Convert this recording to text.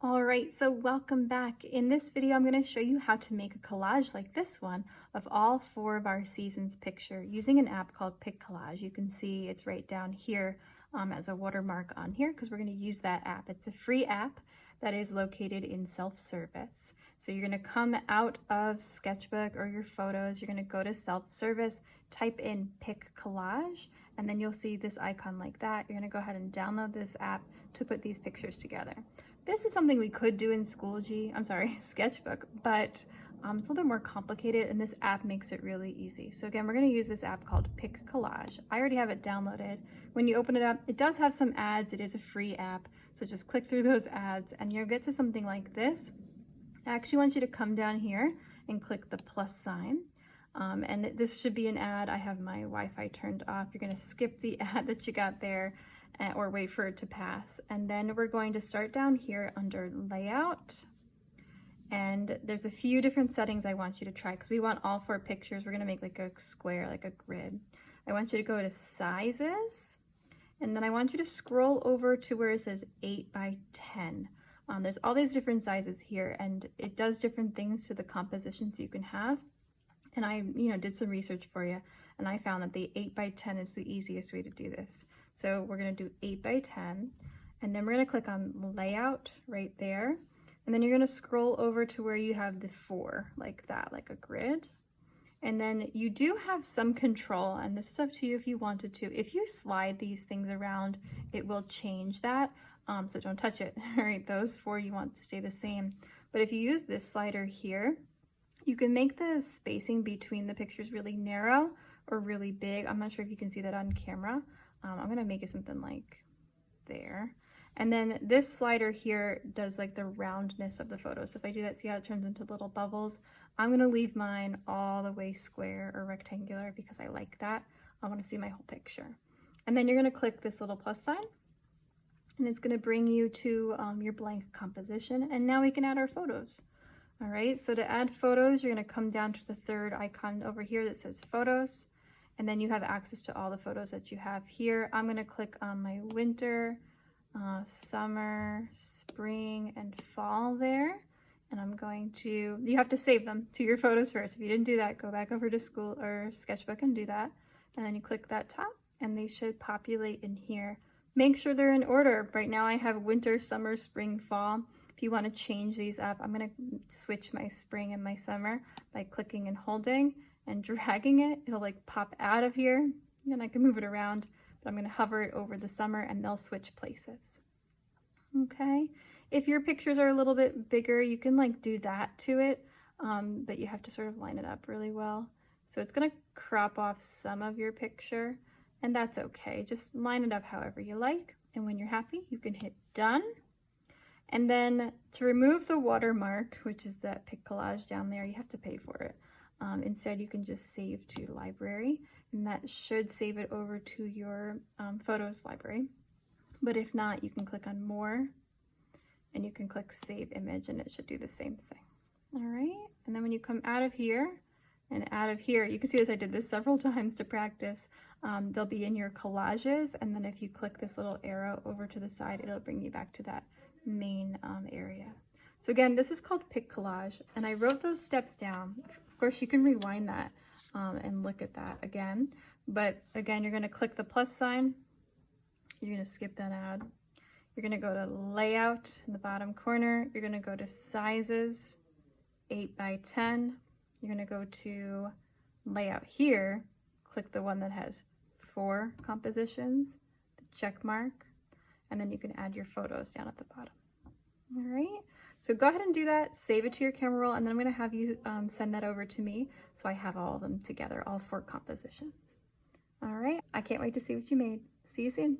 All right, so welcome back. In this video, I'm going to show you how to make a collage like this one of all 4 of our seasons picture using an app called PicCollage. You can see it's right down here as a watermark on here because we're going to use that app. It's a free app that is located in self-service. So you're going to come out of Sketchbook or your photos, you're going to go to self-service, type in PicCollage, and then you'll see this icon like that. You're going to go ahead and download this app to put these pictures together. This is something we could do in Sketchbook, but it's a little bit more complicated, and this app makes it really easy. So again, we're going to use this app called PicCollage. I already have it downloaded. When you open it up, it does have some ads. It is a free app, so just click through those ads, and you'll get to something like this. I actually want you to come down here and click the plus sign. And this should be an ad. I have my Wi-Fi turned off. You're going to skip the ad that you got there or wait for it to pass. And then we're going to start down here under layout. And there's a few different settings I want you to try because we want all 4 pictures. We're going to make like a square, like a grid. I want you to go to sizes. And then I want you to scroll over to where it says 8 by 10. There's all these different sizes here, and it does different things to the compositions you can have. And I, did some research for you, and I found that the 8 by 10 is the easiest way to do this. So we're going to do 8 by 10, and then we're going to click on layout right there. And then you're going to scroll over to where you have the 4, like that, like a grid. And then you do have some control, and this is up to you if you wanted to. If you slide these things around, it will change that. So don't touch it. All right, those 4 you want to stay the same. But if you use this slider here, you can make the spacing between the pictures really narrow or really big. I'm not sure if you can see that on camera. I'm gonna make it something like there. And then this slider here does like the roundness of the photo. So if I do that, see how it turns into little bubbles? I'm gonna leave mine all the way square or rectangular because I like that. I wanna see my whole picture. And then you're gonna click this little plus sign, and it's gonna bring you to your blank composition. And now we can add our photos. All right, so to add photos, you're gonna come down to the 3rd icon over here that says photos, and then you have access to all the photos that you have here. I'm gonna click on my winter, summer, spring, and fall there. And I'm going to, you have to save them to your photos first. If you didn't do that, go back over to school or Sketchbook and do that. And then you click that top, and they should populate in here. Make sure they're in order. Right now I have winter, summer, spring, fall. If you want to change these up, I'm going to switch my spring and my summer by clicking and holding and dragging it. It'll like pop out of here, and I can move it around, but I'm going to hover it over the summer and they'll switch places. Okay, if your pictures are a little bit bigger, you can like do that to it, but you have to sort of line it up really well. So it's going to crop off some of your picture, and that's okay. Just line it up however you like, and when you're happy, you can hit done. And then to remove the watermark, which is that PicCollage down there, you have to pay for it. Instead, you can just save to library, and that should save it over to your photos library. But if not, you can click on more, and you can click save image, and it should do the same thing. All right, and then when you come out of here and out of here, you can see as I did this several times to practice, they'll be in your collages, and then if you click this little arrow over to the side, it'll bring you back to that main area. So again, this is called PicCollage, and I wrote those steps down. Of course, you can rewind that and look at that again. But again, you're going to click the plus sign. You're going to skip that ad. You're going to go to layout in the bottom corner. You're going to go to sizes, 8 by 10. You're going to go to layout here. Click the one that has 4 compositions, the check mark, and then you can add your photos down at the bottom. All right, so go ahead and do that, save it to your camera roll, and then I'm gonna have you send that over to me so I have all of them together, all 4 compositions. All right, I can't wait to see what you made. See you soon.